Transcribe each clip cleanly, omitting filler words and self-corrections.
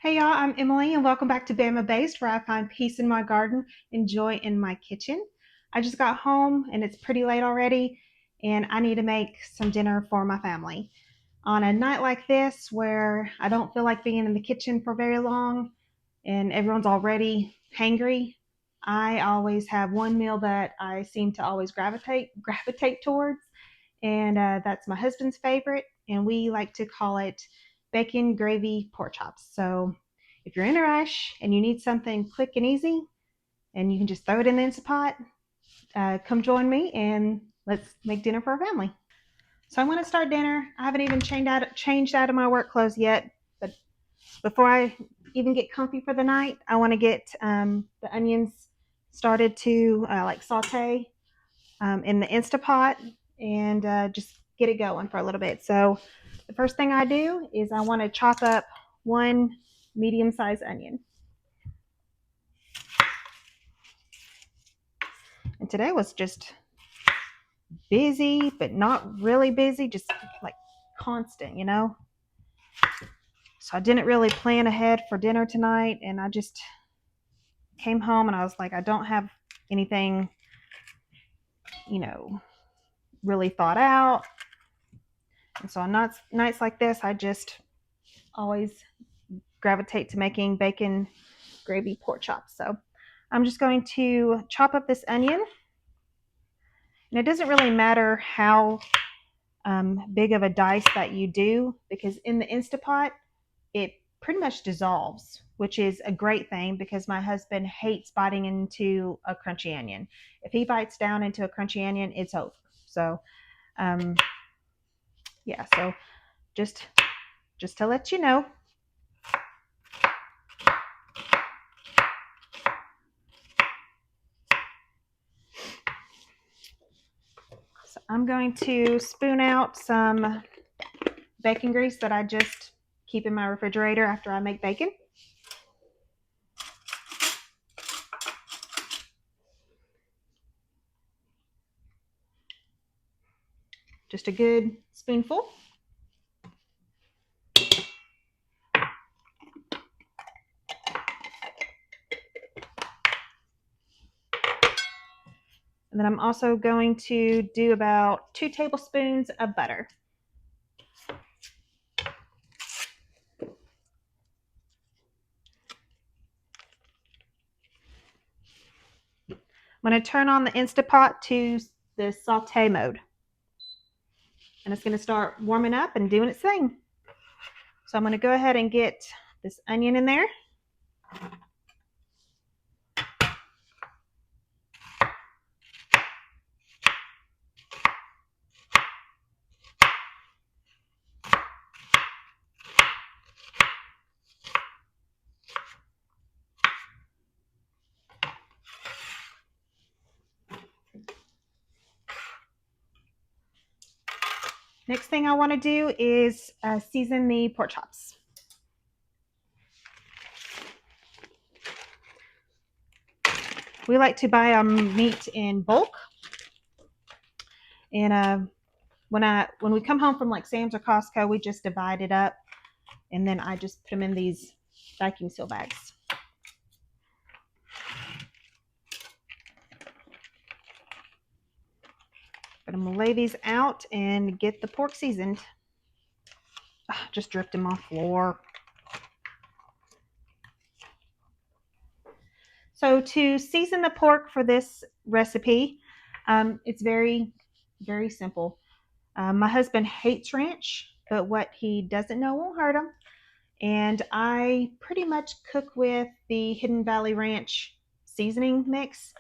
Hey y'all, I'm Emily and welcome back to Bama Based, where I find peace in my garden and joy in my kitchen. I just got home and it's pretty late already, and I need to make some dinner for my family. On a night like this, where I don't feel like being in the kitchen for very long and everyone's already hangry, I always have one meal that I seem to always gravitate towards, and that's my husband's favorite, and we like to call it bacon gravy pork chops. So if you're in a rush and you need something quick and easy, and you can just throw it in the Instant Pot, come join me and let's make dinner for our family. So I'm going to start dinner. I haven't even changed out of my work clothes yet, but before I even get comfy for the night, I want to get the onions started to like saute in the Instapot and just get it going for a little bit. So the first thing I do is I want to chop up one medium-sized onion. And today was just busy, but not really busy, just like constant. So I didn't really plan ahead for dinner tonight, and I just came home and I was like, I don't have anything, you know, really thought out. And so on nights like this, I just always gravitate to making bacon gravy pork chops. So I'm just going to chop up this onion. And it doesn't really matter how big of a dice that you do, because in the Instapot, it pretty much dissolves, which is a great thing because my husband hates biting into a crunchy onion. If he bites down into a crunchy onion, it's over. So, um, yeah, so just to let you know. So I'm going to spoon out some bacon grease that I just keep in my refrigerator after I make bacon. Just a good spoonful. And then I'm also going to do about 2 tablespoons of butter. I'm going to turn on the Instapot to the saute mode. And it's going to start warming up and doing its thing. So I'm going to go ahead and get this onion in there. Next thing I want to do is season the pork chops. We like to buy our meat in bulk. And when we come home from like Sam's or Costco, we just divide it up, and then I just put them in these vacuum seal bags. But I'm gonna lay these out and get the pork seasoned. Just dripped in my floor. So to season the pork for this recipe, it's very, very simple. My husband hates ranch, but what he doesn't know won't hurt him. And I pretty much cook with the Hidden Valley Ranch seasoning mix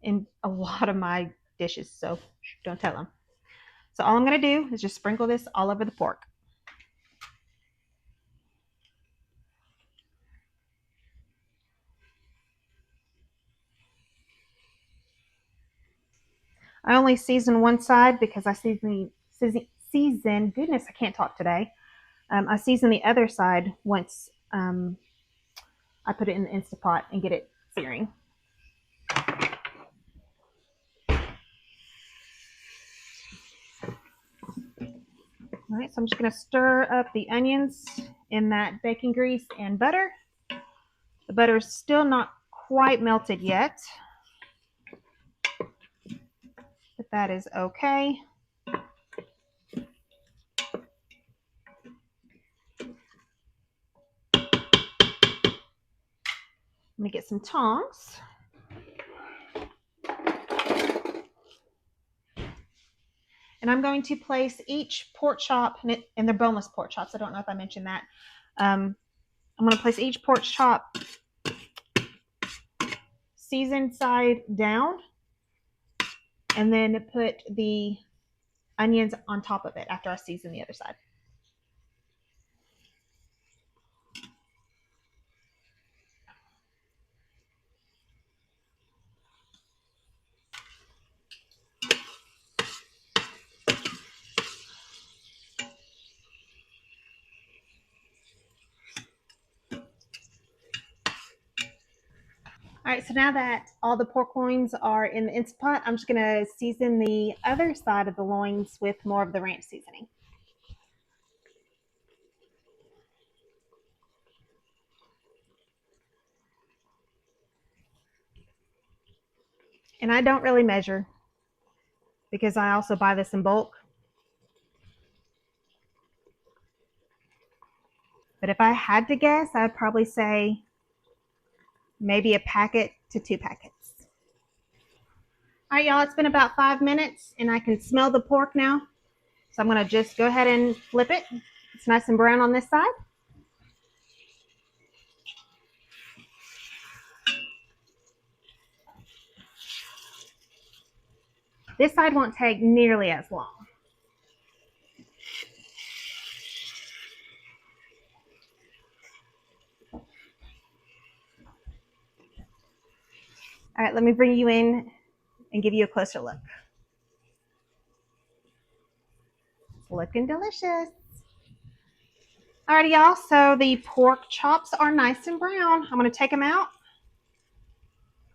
in a lot of my dishes, so don't tell him. So all I'm going to do is just sprinkle this all over the pork. I only season one side because I season, goodness, I can't talk today. I season the other side once I put it in the Instapot and get it searing. All right, so I'm just going to stir up the onions in that bacon grease and butter. The butter is still not quite melted yet, but that is okay. Let me get some tongs. And I'm going to place each pork chop, and they're boneless pork chops. I don't know if I mentioned that. I'm going to place each pork chop seasoned side down, and then put the onions on top of it after I season the other side. All right, so now that all the pork loins are in the Instant Pot, I'm just going to season the other side of the loins with more of the ranch seasoning. And I don't really measure because I also buy this in bulk. But if I had to guess, I'd probably say maybe a packet to 2 packets. All right, y'all, it's been about 5 minutes and I can smell the pork now. So I'm going to just go ahead and flip it. It's nice and brown on this side. This side won't take nearly as long. All right, let me bring you in and give you a closer look. It's looking delicious. Alrighty, y'all, so the pork chops are nice and brown. I'm going to take them out,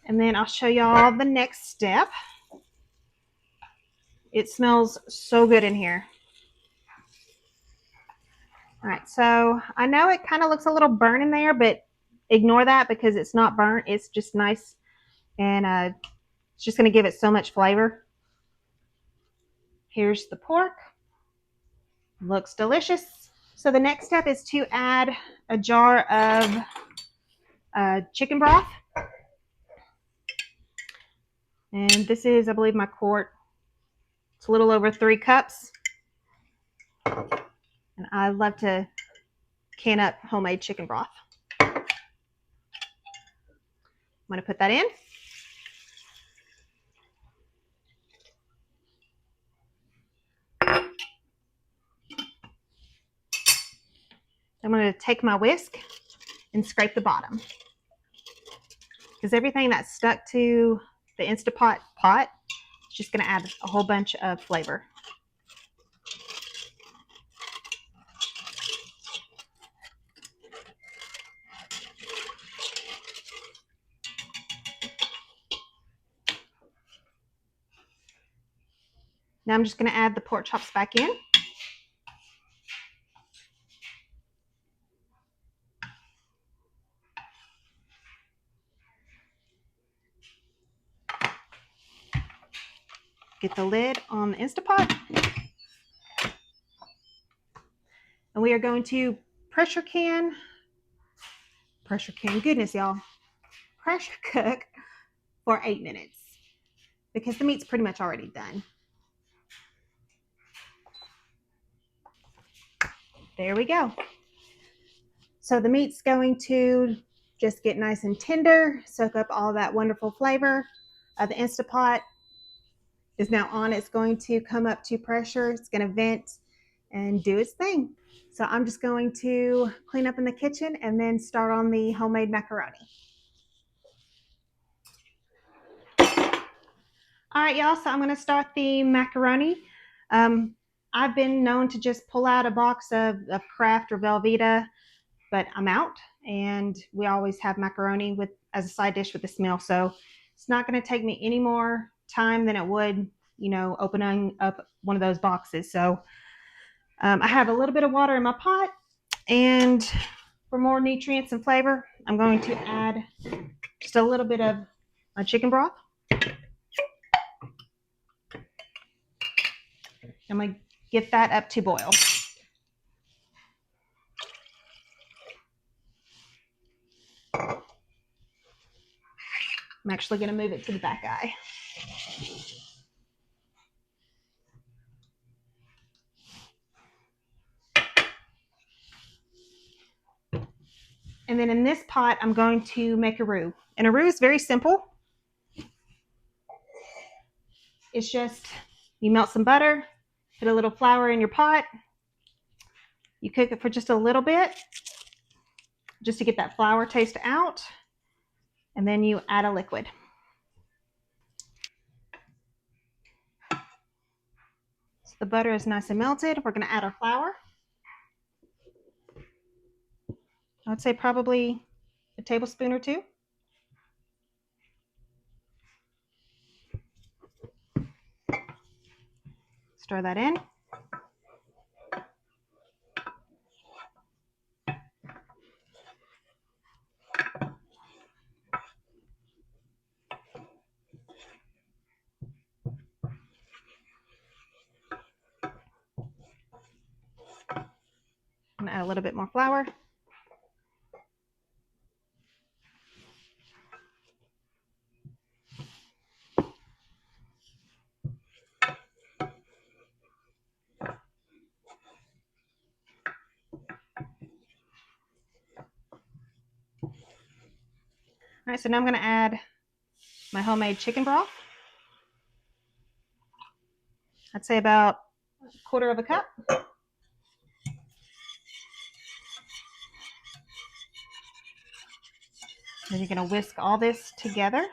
and then I'll show y'all the next step. It smells so good in here. All right, so I know it kind of looks a little burnt in there, but ignore that because it's not burnt. It's just nice, and it's just going to give it so much flavor. Here's the pork. Looks delicious. So the next step is to add a jar of chicken broth. And this is, I believe, my quart. It's a little over 3 cups. And I love to can up homemade chicken broth. I'm going to put that in. I'm going to take my whisk and scrape the bottom, because everything that's stuck to the Instapot pot is just going to add a whole bunch of flavor. Now I'm just going to add the pork chops back in. Get the lid on the Instapot. And we are going to pressure goodness, y'all, pressure cook for 8 minutes because the meat's pretty much already done. There we go. So the meat's going to just get nice and tender, soak up all that wonderful flavor. The Instapot is now on. It's going to come up to pressure. It's going to vent and do its thing. So I'm just going to clean up in the kitchen and then start on the homemade macaroni. All right, y'all, so I'm going to start the macaroni. I've been known to just pull out a box of Kraft or Velveeta, but I'm out, and we always have macaroni with as a side dish with this meal, so it's not going to take me any more time than it would, opening up one of those boxes. So I have a little bit of water in my pot, and for more nutrients and flavor, I'm going to add just a little bit of my chicken broth. I'm going to get that up to boil. I'm actually going to move it to the back eye. And then in this pot, I'm going to make a roux. And a roux is very simple. It's just you melt some butter, put a little flour in your pot, you cook it for just a little bit, just to get that flour taste out, and then you add a liquid. So the butter is nice and melted. We're going to add our flour. I would say probably a tablespoon or two. Stir that in. I'm going to add a little bit more flour. All right, so now I'm going to add my homemade chicken broth. I'd say about a quarter of a cup. Then you're going to whisk all this together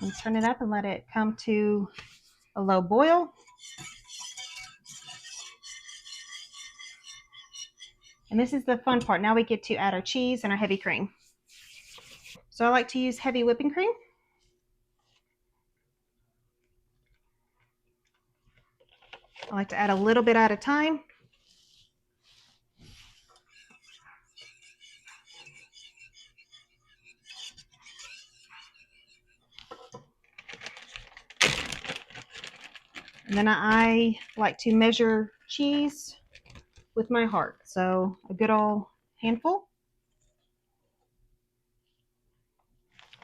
and turn it up and let it come to a low boil. And this is the fun part. Now we get to add our cheese and our heavy cream. So I like to use heavy whipping cream. I like to add a little bit at a time. And then I like to measure cheese with my heart. So a good old handful.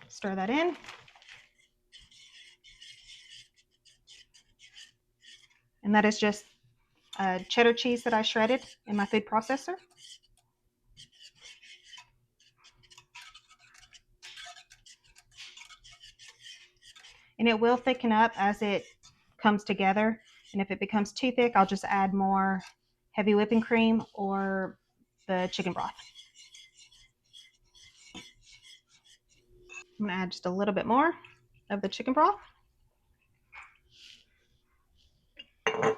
Stir that in. And that is just cheddar cheese that I shredded in my food processor. And it will thicken up as it comes together. And if it becomes too thick, I'll just add more heavy whipping cream or the chicken broth. I'm going to add just a little bit more of the chicken broth. I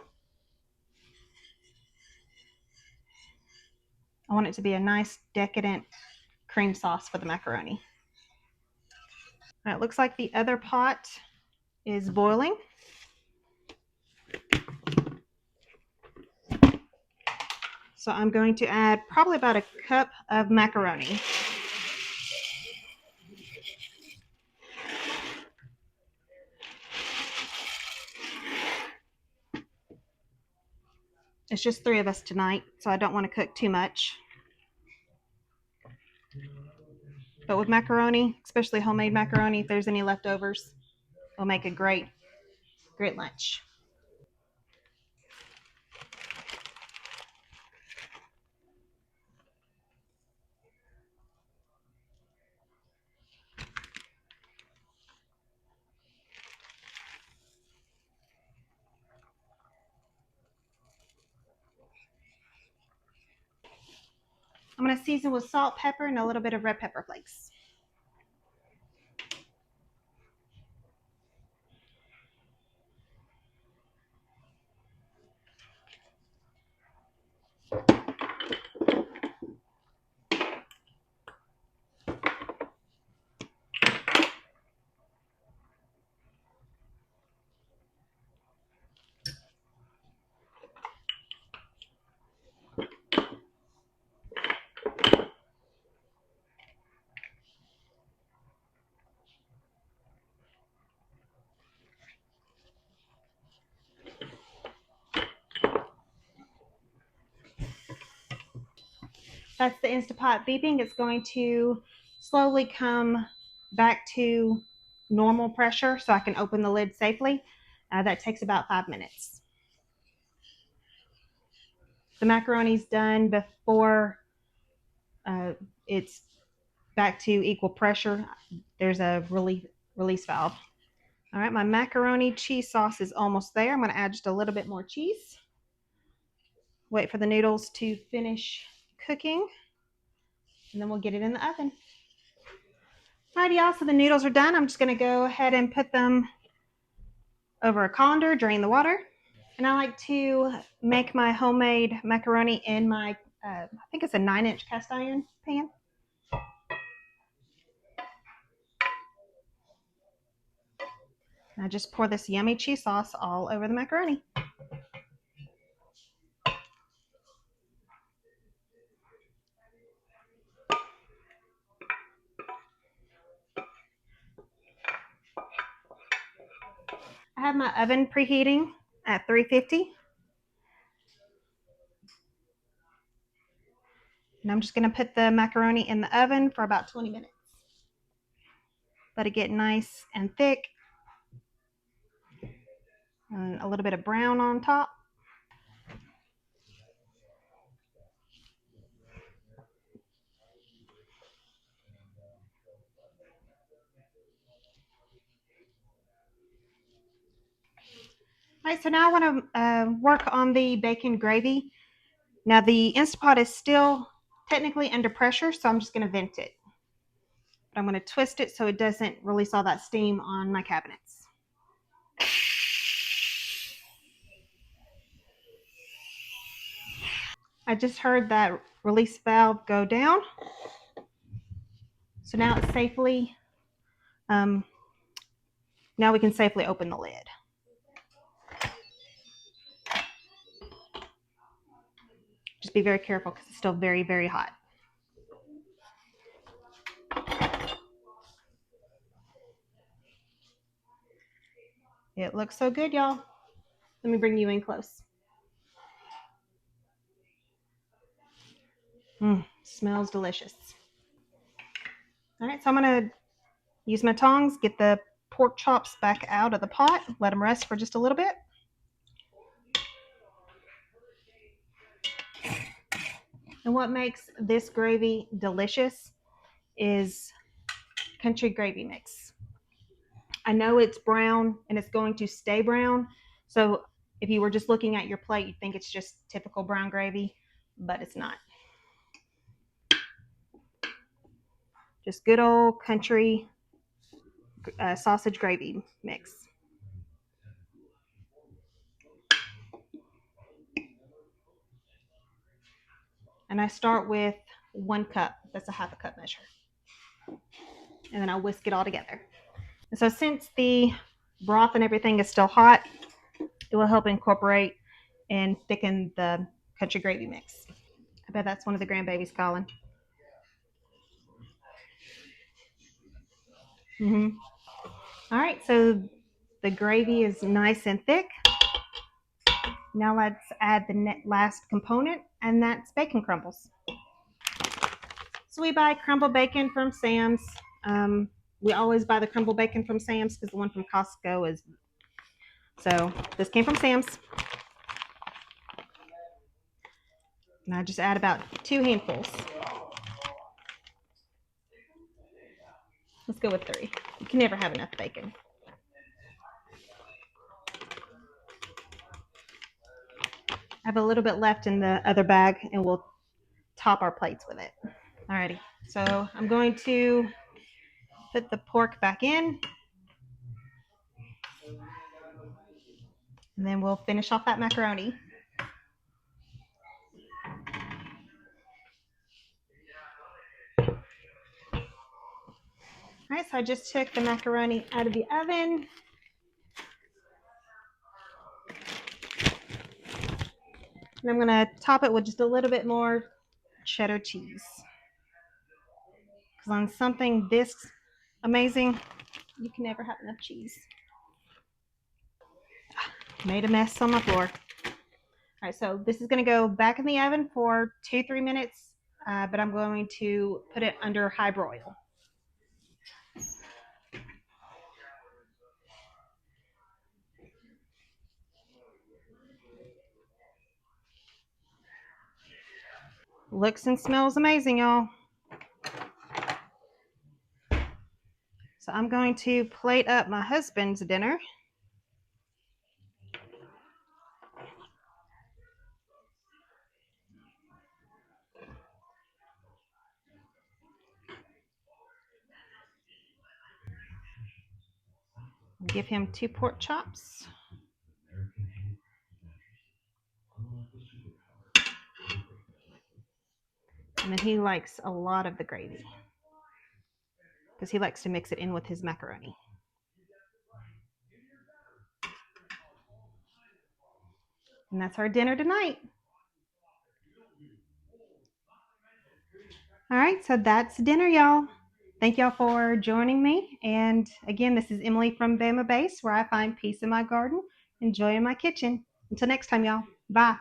want it to be a nice decadent cream sauce for the macaroni. All right, it looks like the other pot is boiling. So I'm going to add probably about a cup of macaroni. It's just 3 of us tonight, so I don't want to cook too much. But with macaroni, especially homemade macaroni, if there's any leftovers, it'll make a great lunch. I'm going to season with salt, pepper, and a little bit of red pepper flakes. That's the Instapot beeping. It's going to slowly come back to normal pressure so I can open the lid safely. That takes about 5 minutes. The macaroni's done before it's back to equal pressure. There's a release valve. All right, my macaroni cheese sauce is almost there. I'm going to add just a little bit more cheese. Wait for the noodles to finish cooking, and then we'll get it in the oven. Alrighty, y'all, so the noodles are done. I'm just going to go ahead and put them over a colander, drain the water. And I like to make my homemade macaroni in my, I think it's a 9-inch cast iron pan. And I just pour this yummy cheese sauce all over the macaroni. I have my oven preheating at 350. And I'm just going to put the macaroni in the oven for about 20 minutes. Let it get nice and thick. And a little bit of brown on top. All right, so now I want to work on the bacon gravy. Now the Instapot is still technically under pressure, so I'm just going to vent it. But I'm going to twist it so it doesn't release all that steam on my cabinets. I just heard that release valve go down. So now it's safely, now we can safely open the lid. Just be very careful because it's still very, very hot. It looks so good, y'all. Let me bring you in close. Smells delicious. All right, so I'm going to use my tongs, get the pork chops back out of the pot, let them rest for just a little bit. And what makes this gravy delicious is country gravy mix. I know it's brown and it's going to stay brown. So if you were just looking at your plate, you'd think it's just typical brown gravy, but it's not. Just good old country sausage gravy mix. And I start with 1 cup. That's a half a cup measure. And then I whisk it all together. And so since the broth and everything is still hot, it will help incorporate and thicken the country gravy mix. I bet that's one of the grandbabies calling. All right, so the gravy is nice and thick. Now let's add the last component, and that's bacon crumbles. So we buy crumble bacon from Sam's. We always buy the crumble bacon from Sam's because the one from Costco is. So this came from Sam's. And I just add about 2 handfuls. Let's go with 3. You can never have enough bacon. I have a little bit left in the other bag, and we'll top our plates with it. Alrighty, so I'm going to put the pork back in, and then we'll finish off that macaroni. All right, so I just took the macaroni out of the oven. And I'm gonna top it with just a little bit more cheddar cheese. Because on something this amazing, you can never have enough cheese. Made a mess on my floor. All right, so this is gonna go back in the oven for 2-3 minutes but I'm going to put it under high broil. Looks and smells amazing, y'all. So I'm going to plate up my husband's dinner. Give him 2 pork chops. And then he likes a lot of the gravy because he likes to mix it in with his macaroni. And that's our dinner tonight. All right, so that's dinner, y'all. Thank y'all for joining me. And again, this is Emily from Bama Base, where I find peace in my garden, enjoy in my kitchen. Until next time, y'all. Bye.